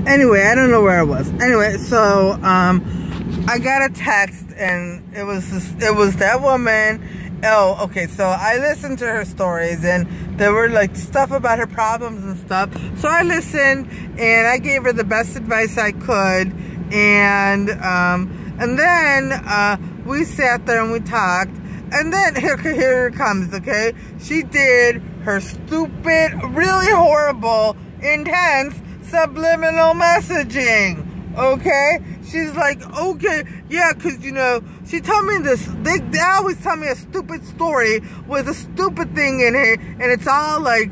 Anyway, I don't know where I was. Anyway, so I got a text, and it was that woman. Oh, okay, so I listened to her stories, and there were like stuff about her problems and stuff. So I listened, and I gave her the best advice I could, and then we sat there and we talked, and then here it comes, okay? She did her stupid, really horrible, intense subliminal messaging, okay? She's like, okay, yeah, because, you know, she told me this, they always tell me a stupid story with a stupid thing in it, and it's all like,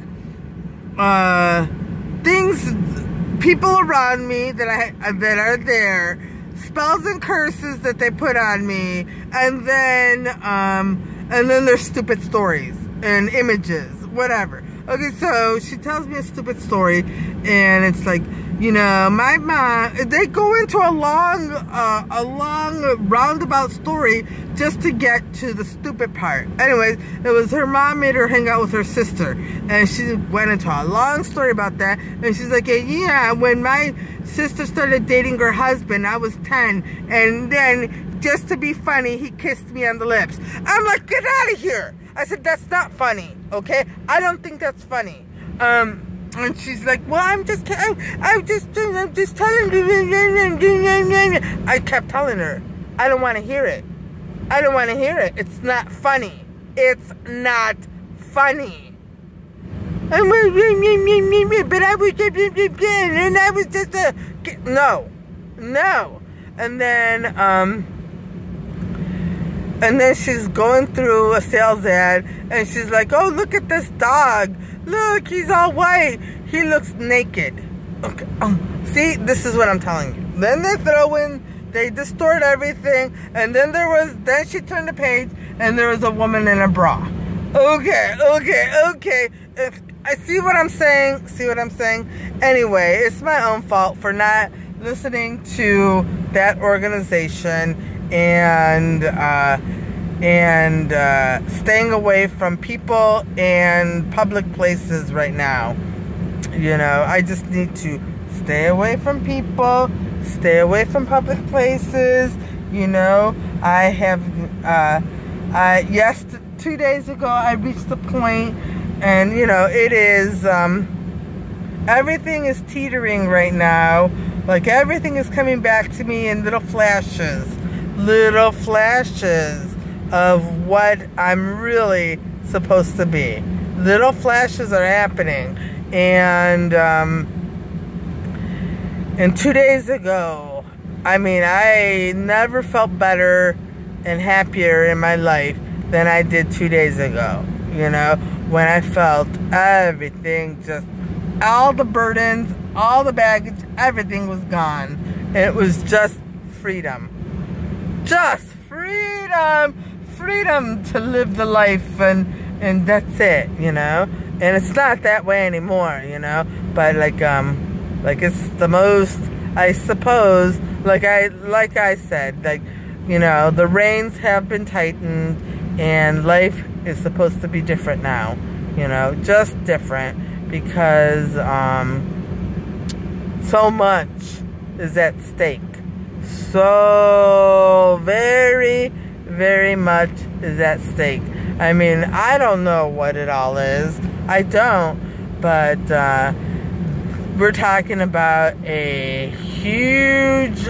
things, people around me that are there, spells and curses that they put on me, and then there's stupid stories and images, whatever. Okay, so she tells me a stupid story, and it's like, you know, my mom, they go into a long roundabout story just to get to the stupid part. Anyways, it was her mom made her hang out with her sister, and she went into a long story about that, and she's like, yeah, when my sister started dating her husband, I was 10, and then, just to be funny, he kissed me on the lips. I'm like, get out of here! I said, that's not funny, okay? I don't think that's funny. And she's like, well, I'm just telling you. I kept telling her, I don't want to hear it. I don't want to hear it. It's not funny. It's not funny. But I was just, and I was just a, no. And then she's going through a sales ad, and she's like, oh, look at this dog. Look, he's all white. He looks naked. Okay. See, this is what I'm telling you. Then they distort everything, and then she turned the page, and there was a woman in a bra. Okay. I see what I'm saying. Anyway, it's my own fault for not listening to that organization and staying away from people and public places right now. You know, I just need to stay away from people, stay away from public places. You know, I have, yes, 2 days ago I reached the point, and you know, it is, everything is teetering right now. Like, everything is coming back to me in little flashes of what I'm really supposed to be. Little flashes are happening, and 2 days ago, I mean, I never felt better and happier in my life than I did 2 days ago. You know, when I felt everything, just all the burdens, all the baggage, everything was gone. It was just freedom. Just freedom to live the life, and that's it, you know. And it's not that way anymore, you know. But like it's the most, I suppose, like I said, like, you know, the reins have been tightened, and life is supposed to be different now, you know, just different, because so much is at stake. So very, very much is at stake. I mean, I don't know what it all is. I don't. But we're talking about a huge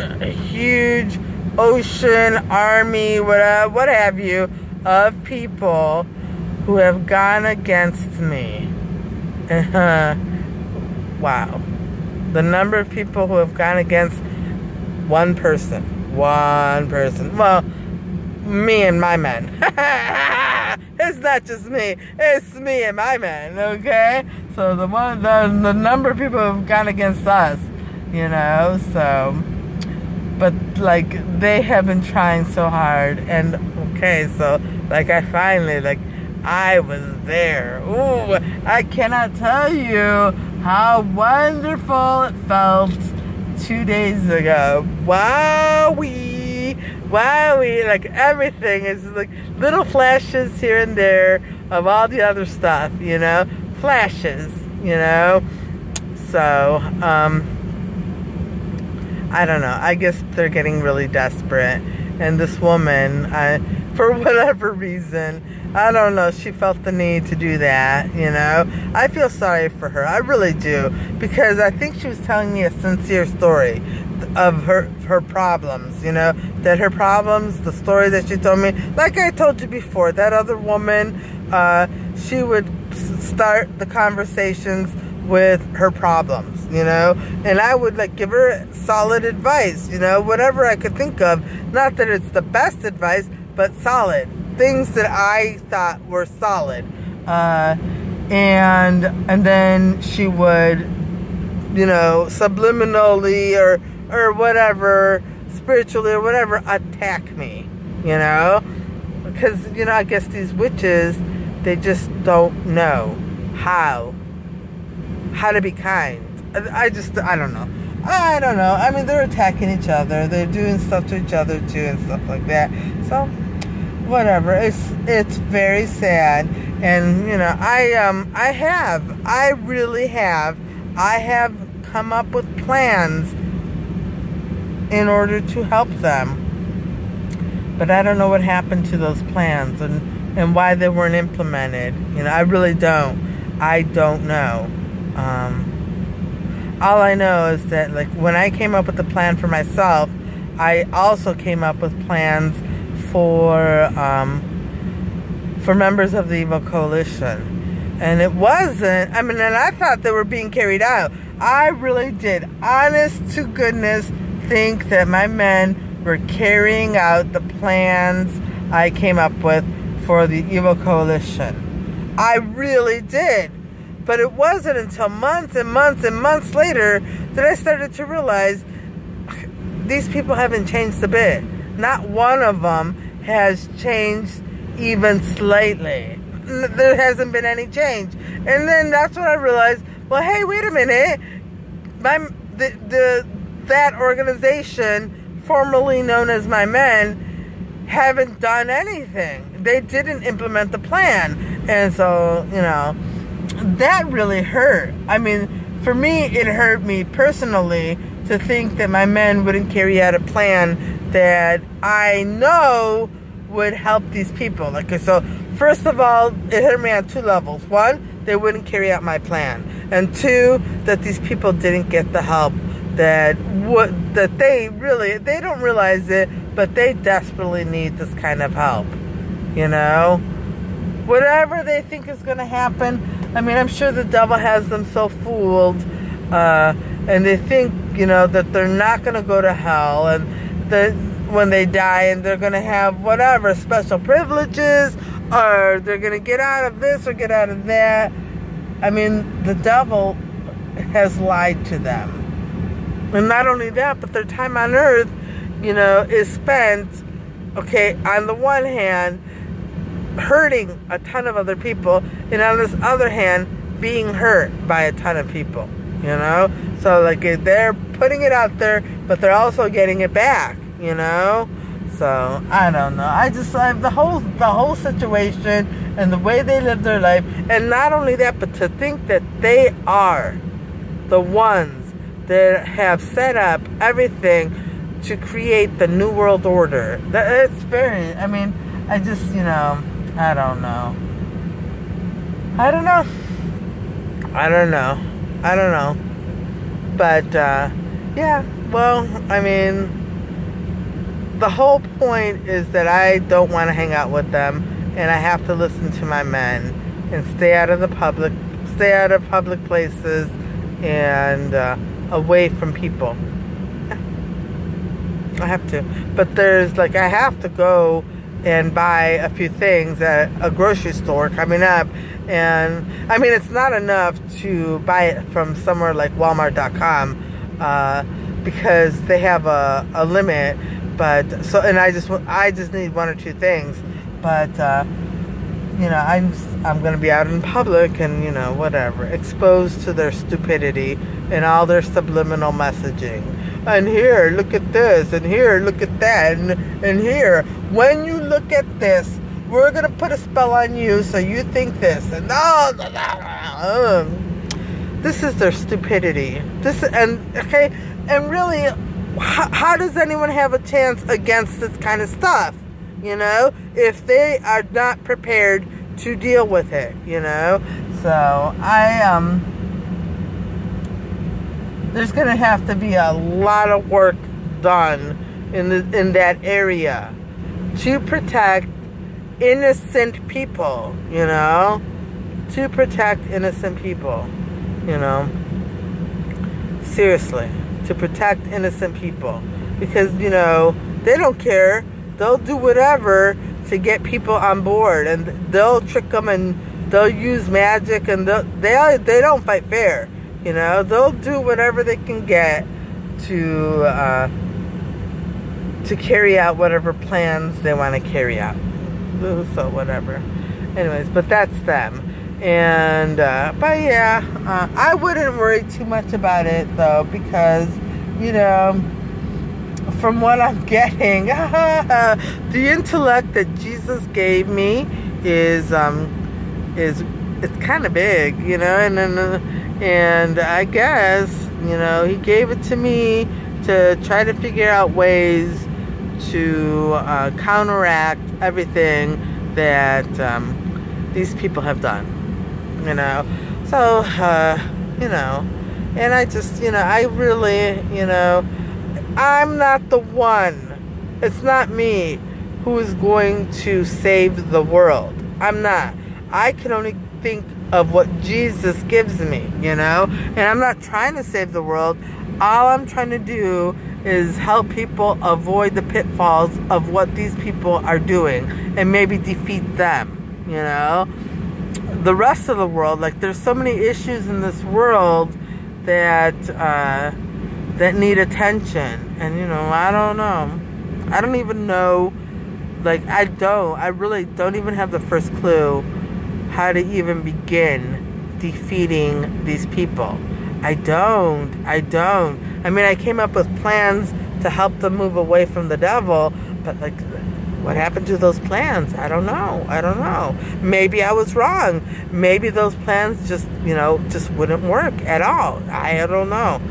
ocean, army, what have you, of people who have gone against me. Wow. The number of people who have gone against one person. Well, me and my men. It's not just me. It's me and my men, okay? So the number of people who have gone against us, you know, so, but like, they have been trying so hard, and okay, so like, I finally, like, I was there. Ooh, I cannot tell you how wonderful it felt 2 days ago. Wowee, like, everything is like little flashes here and there of all the other stuff, you know, flashes, you know. So I don't know. I guess they're getting really desperate. And this woman, for whatever reason, I don't know, she felt the need to do that, you know. I feel sorry for her. I really do. Because I think she was telling me a sincere story of her problems, you know. That her problems, the story that she told me, like I told you before, that other woman, she would start the conversations with her problems, you know, and I would like give her solid advice, you know, whatever I could think of. Not that it's the best advice, but solid things that I thought were solid. And then she would, you know, subliminally or whatever, spiritually or whatever, attack me, you know, because, you know, I guess these witches, they just don't know how to be kind. I don't know. I don't know. I mean, they're attacking each other. They're doing stuff to each other too and stuff like that. So, whatever. It's very sad. And, you know, I really have come up with plans in order to help them. But I don't know what happened to those plans and why they weren't implemented. You know, I really don't. I don't know. All I know is that, like, when I came up with the plan for myself, I also came up with plans for members of the Evil Coalition. And it wasn't, I mean, and I thought they were being carried out. I really did, honest to goodness, think that my men were carrying out the plans I came up with for the Evil Coalition. I really did. But it wasn't until months and months and months later that I started to realize these people haven't changed a bit. Not one of them has changed even slightly. There hasn't been any change. And then that's when I realized, well, hey, wait a minute. That organization, formerly known as My Men, haven't done anything. They didn't implement the plan. And so, you know, that really hurt. I mean, for me, it hurt me personally to think that my men wouldn't carry out a plan that I know would help these people. Like, so, first of all, it hurt me on two levels. One, they wouldn't carry out my plan. And two, that these people didn't get the help that they don't realize it, but they desperately need this kind of help. You know? Whatever they think is going to happen, I mean, I'm sure the devil has them so fooled, and they think, you know, that they're not going to go to hell, and that when they die, and they're going to have whatever, special privileges, or they're going to get out of this or get out of that. I mean, the devil has lied to them. And not only that, but their time on earth, you know, is spent, okay, on the one hand, hurting a ton of other people, and on this other hand, being hurt by a ton of people, you know? So, like, they're putting it out there, but they're also getting it back, you know? So, I don't know. I just, the whole situation and the way they live their life, and not only that, but to think that they are the ones that have set up everything to create the New World Order. It's very, I mean, I just, you know, I don't know. But, yeah, well, I mean, the whole point is that I don't want to hang out with them, and I have to listen to my men, and stay out of public places, and, away from people. Yeah. I have to. But there's, like, I have to go and buy a few things at a grocery store coming up. And, I mean, it's not enough to buy it from somewhere like Walmart.com, because they have a limit. But, so, and I just need one or two things. But, you know, I'm going to be out in public and, you know, whatever, exposed to their stupidity and all their subliminal messaging. And here, look at this, and here, look at that, and here, when you look at this, we're going to put a spell on you so you think this, and this is their stupidity. And really, how does anyone have a chance against this kind of stuff, you know, if they are not prepared to deal with it, you know? So there's gonna have to be a lot of work done in that area to protect innocent people, you know, to protect innocent people, you know, seriously, to protect innocent people, because, you know, they don't care. They'll do whatever to get people on board, and they'll trick them, and they'll use magic, and they don't fight fair, you know. They'll do whatever they can get to carry out whatever plans they want to carry out. So whatever. Anyways, but that's them. And but yeah, I wouldn't worry too much about it though, because, you know, from what I'm getting, the intellect that Jesus gave me is it's kind of big, you know, and I guess, you know, he gave it to me to try to figure out ways to counteract everything that these people have done, you know. So you know, and I just, you know, I really, you know, I'm not the one, it's not me who is going to save the world. I'm not. I can only think of what Jesus gives me, you know, and I'm not trying to save the world. All I'm trying to do is help people avoid the pitfalls of what these people are doing and maybe defeat them, you know. The rest of the world, like, there's so many issues in this world that that need attention, and, you know, I don't know. I don't even know, like, I really don't even have the first clue how to even begin defeating these people. I don't. I mean, I came up with plans to help them move away from the devil, but, like, what happened to those plans? I don't know. Maybe I was wrong. Maybe those plans just, you know, just wouldn't work at all. I don't know.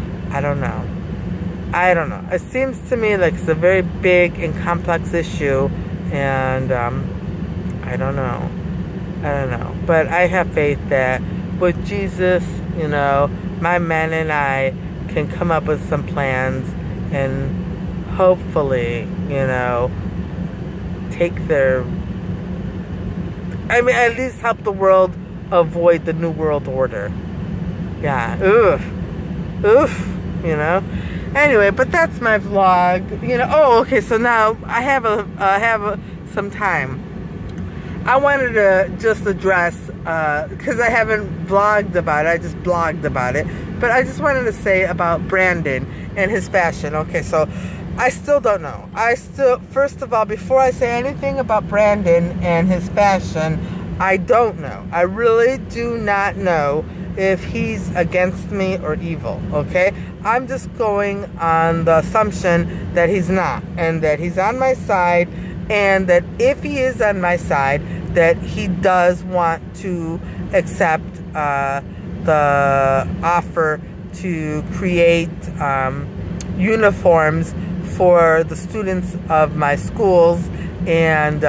It seems to me like it's a very big and complex issue, and I don't know. But I have faith that with Jesus, you know, my men and I can come up with some plans and hopefully, you know, at least help the world avoid the New World Order. Yeah, oof, you know. Anyway, but that's my vlog, you know. Oh, okay, so now I have some time. I wanted to just address, because I haven't vlogged about it, I just blogged about it, but I just wanted to say about Brandon and his fashion. Okay, so I still don't know. First of all, before I say anything about Brandon and his fashion, I don't know. I really do not know if he's against me or evil, okay? I'm just going on the assumption that he's not, and that he's on my side, and that if he is on my side, that he does want to accept the offer to create uniforms for the students of my schools, and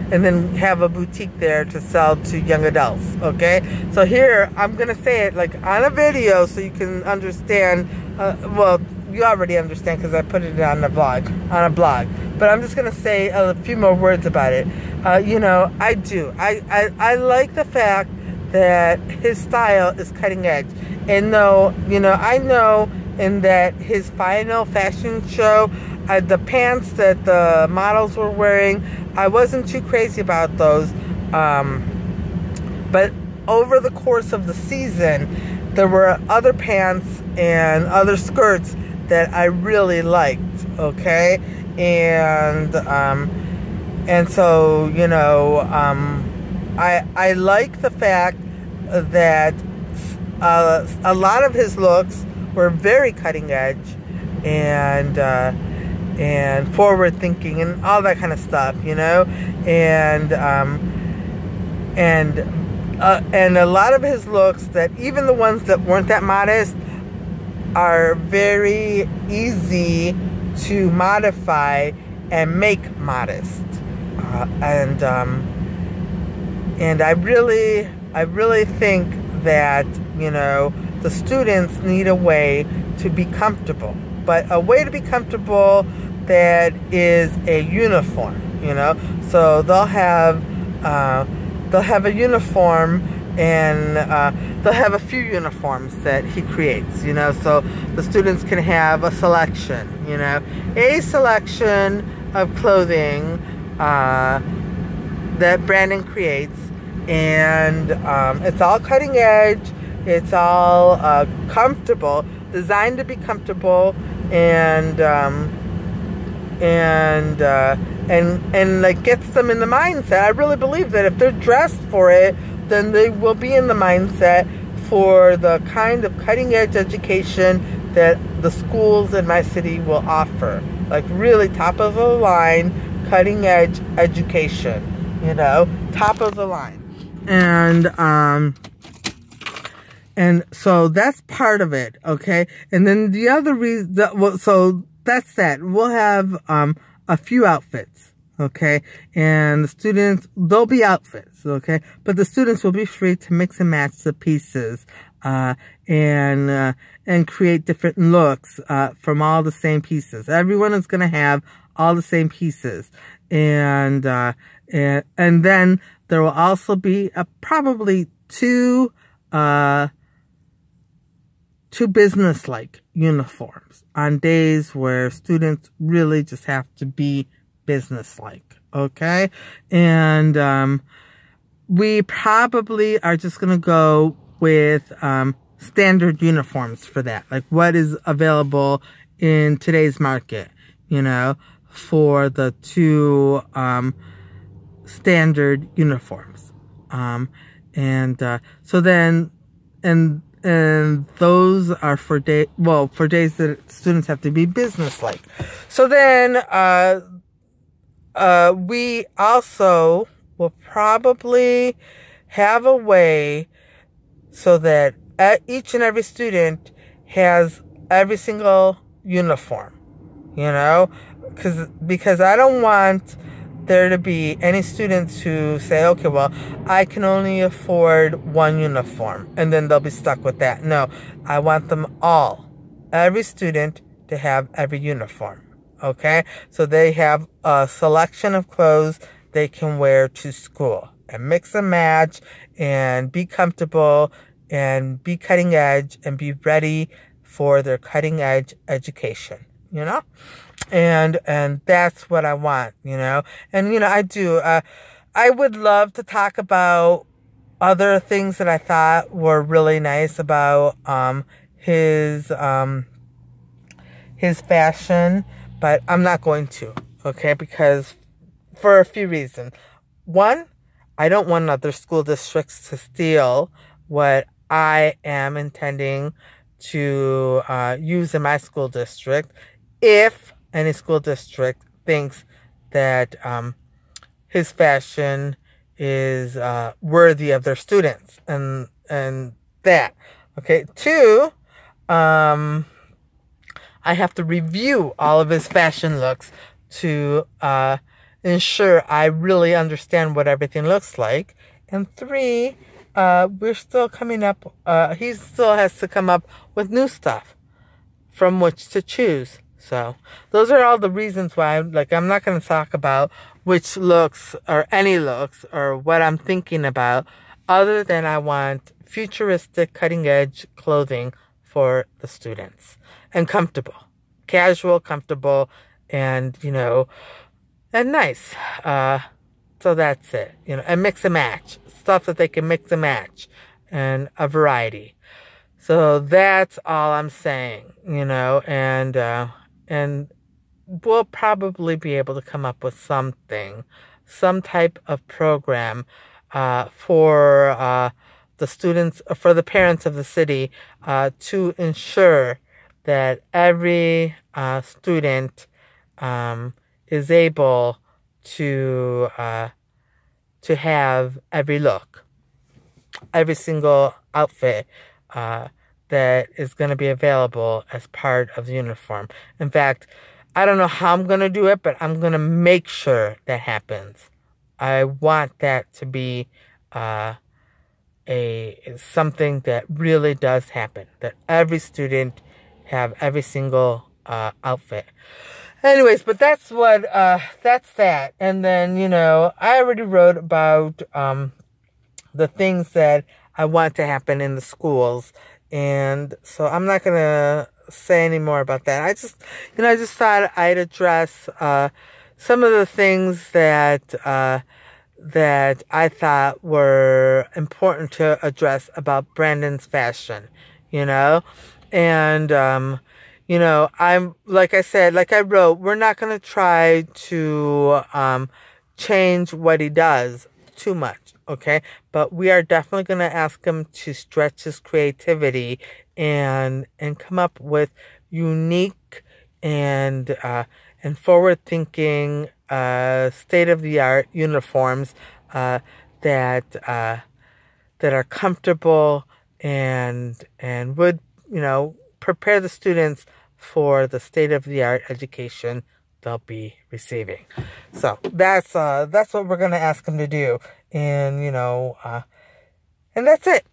then have a boutique there to sell to young adults, okay? So here, I'm gonna say it like on a video so you can understand, well, you already understand because I put it on a blog, but I'm just gonna say a few more words about it. You know, I like the fact that his style is cutting edge, and though, you know, I know in that his final fashion show, the pants that the models were wearing, I wasn't too crazy about those, but over the course of the season, there were other pants and other skirts that I really liked, okay? And so, you know, I like the fact that a lot of his looks were very cutting edge and forward thinking and all that kind of stuff, you know, and a lot of his looks, that even the ones that weren't that modest, are very easy to modify and make modest. And I really think that, the students need a way to be comfortable, but a way to be comfortable that is a uniform, So they'll have a uniform, and they'll have a few uniforms that he creates, so the students can have a selection, a selection of clothing that Brandon creates, and it's all cutting edge, it's all comfortable, designed to be comfortable, and like gets them in the mindset. I really believe that if they're dressed for it, then they will be in the mindset for the kind of cutting edge education that the schools in my city will offer. Like really top of the line, cutting edge education, top of the line. And so that's part of it, okay? And then the other reason, so that's that. We'll have a few outfits, okay? And the students, there'll be outfits, okay? But the students will be free to mix and match the pieces and create different looks from all the same pieces. Everyone is going to have all the same pieces. And then there will also be probably two business-like uniforms on days where students really just have to be business-like, okay? And we probably are just going to go with standard uniforms for that, like what is available in today's market, for the two standard uniforms. So then, and those are for days that students have to be business-like. So then, we also will probably have a way so that each and every student has every single uniform, because I don't want there to be any students who say, okay, well, I can only afford one uniform, and then they'll be stuck with that. No, I want them all, every student, to have every uniform, okay? So they have a selection of clothes they can wear to school, and mix and match, and be comfortable, and be cutting edge, and be ready for their cutting edge education, And that's what I want, And, I do. I would love to talk about other things that I thought were really nice about his fashion, but I'm not going to, okay? Because for a few reasons. One, I don't want other school districts to steal what I am intending to use in my school district if any school district thinks that his fashion is worthy of their students, and that. Okay. Two, I have to review all of his fashion looks to ensure I really understand what everything looks like. And three, we're still coming up, he still has to come up with new stuff from which to choose. So those are all the reasons why I'm not going to talk about which looks or any looks or what I'm thinking about, other than I want futuristic, cutting edge clothing for the students, and comfortable, casual, comfortable, and, and nice. So that's it, and mix and match, stuff that they can mix and match, and a variety. So that's all I'm saying, and we'll probably be able to come up with something, some type of program for the students, for the parents of the city, to ensure that every student is able to have every look, every single outfit that is going to be available as part of the uniform. In fact, I don't know how I'm going to do it, but I'm going to make sure that happens. I want that to be something that really does happen, that every student have every single outfit. Anyways, but that's that. And then, I already wrote about the things that I want to happen in the schools. And so I'm not going to say any more about that. I just thought I'd address some of the things that I thought were important to address about Brandon's fashion, and I'm, like I said, like I wrote, we're not going to try to change what he does too much, okay? But we are definitely going to ask him to stretch his creativity and come up with unique and forward-thinking, state-of-the-art uniforms that are comfortable and would, prepare the students for the state-of-the-art education they'll be receiving. So that's what we're gonna ask them to do, and and that's it.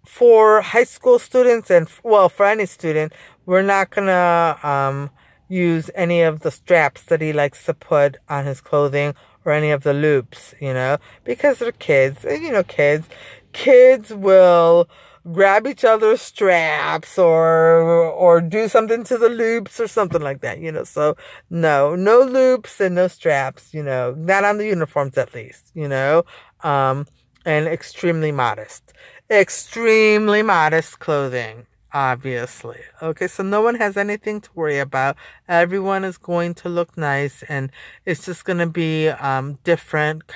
For high school students and for any student, we're not gonna use any of the straps that he likes to put on his clothing or any of the loops, because they're kids, and kids will grab each other's straps or do something to the loops or something like that, so no loops and no straps, not on the uniforms at least, and extremely modest clothing, obviously. Okay, so no one has anything to worry about. Everyone is going to look nice, and it's just going to be different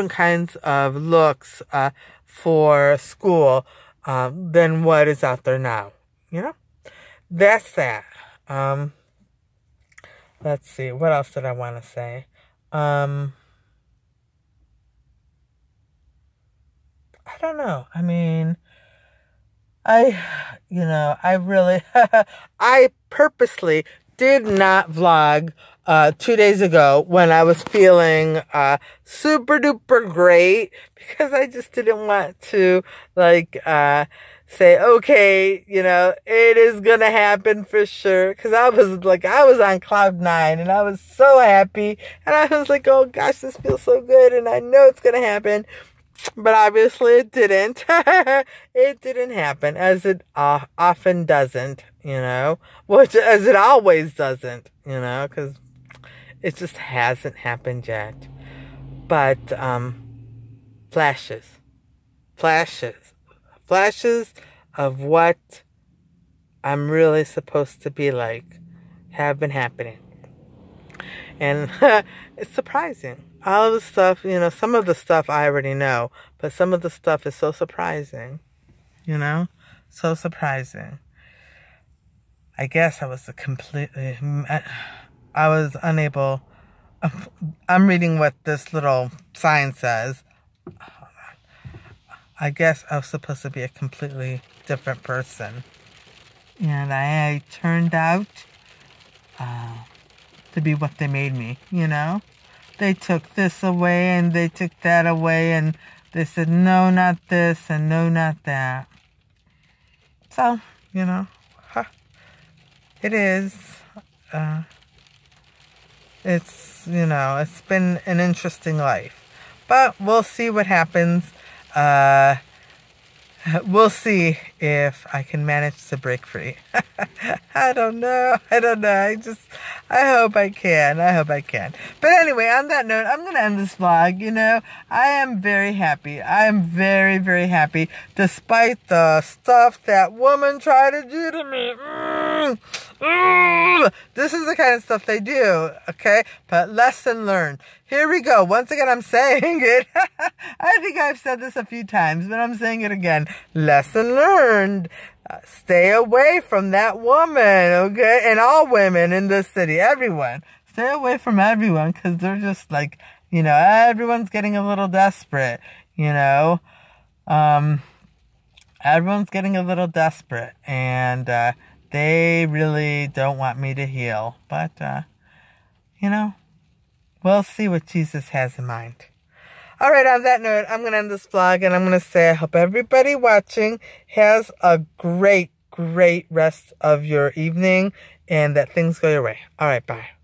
kinds of looks for school than what is out there now. That's that. Let's see, what else did I want to say? I don't know. I mean, I really, I purposely did not vlog 2 days ago when I was feeling super duper great, because I just didn't want to say, okay, it is gonna happen for sure, because I was on cloud 9 and I was so happy, and I was like, oh gosh, this feels so good and I know it's gonna happen. But obviously it didn't. It didn't happen, as it often doesn't, which, as it always doesn't, because it just hasn't happened yet. But flashes of what I'm really supposed to be like have been happening. And it's surprising. All of the stuff, some of the stuff I already know, but some of the stuff is so surprising, so surprising. I guess I was unable, I'm reading what this little sign says. I guess I was supposed to be a completely different person, and I turned out to be what they made me, They took this away and they took that away, and they said, no, not this, and no, not that. So, it is, it's been an interesting life. But we'll see what happens. We'll see if I can manage to break free. I don't know. I hope I can. But anyway, on that note, I'm going to end this vlog. I am very happy. I am very, very happy, despite the stuff that woman tried to do to me. This is the kind of stuff they do, okay? But lesson learned. Here we go. Once again, I'm saying it. I think I've said this a few times, but I'm saying it again. Lesson learned. Stay away from that woman, okay? And all women in this city, everyone. Stay away from everyone, because they're just like, everyone's getting a little desperate, everyone's getting a little desperate, and they really don't want me to heal. But, you know, we'll see what Jesus has in mind. All right, on that note, I'm going to end this vlog, and I'm going to say I hope everybody watching has a great rest of your evening, and that things go your way. All right, bye.